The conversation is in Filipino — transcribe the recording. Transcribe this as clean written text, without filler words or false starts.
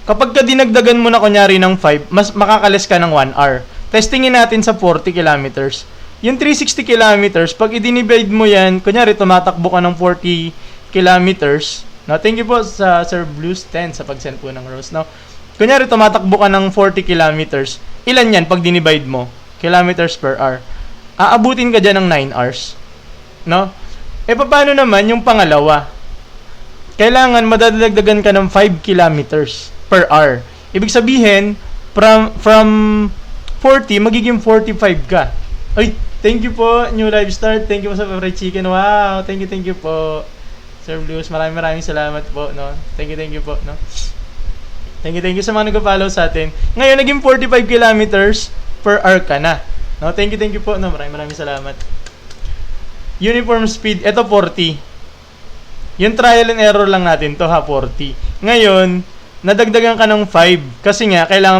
Kapag ka dinagdagan mo na kunyari ng 5, mas makakalis ka ng 1 hour. Testingin natin sa 40 kilometers. Yung 360 kilometers, pag i-divide mo yan, kunyari tumatakbo ka ng 40 kilometers, no? Thank you po sa Sir Blues 10 sa pag-send po ng rose, no? Kunyari tumatakbo ka ng 40 kilometers, ilan yan pag dinivide mo? Kilometers per hour. Aabutin ka dyan ng 9 hours. No? Paano naman yung pangalawa? Kailangan madadagdagan ka ng 5 kilometers per hour. Ibig sabihin, from 40, magiging 45 ka. Ay, thank you po, New Live Start. Thank you po sa favorite chicken. Wow, thank you po. Sir Blues, maraming salamat po, no? Thank you po, no? Thank you sa mga nag-follow sa atin. Ngayon, naging 45 kilometers per hour ka na. No? Thank you po, no? Maraming salamat. Uniform speed, ito 40. Yung trial and error lang natin to ha, 40. Ngayon, nadagdagan ka ng 5 kasi nga kailangan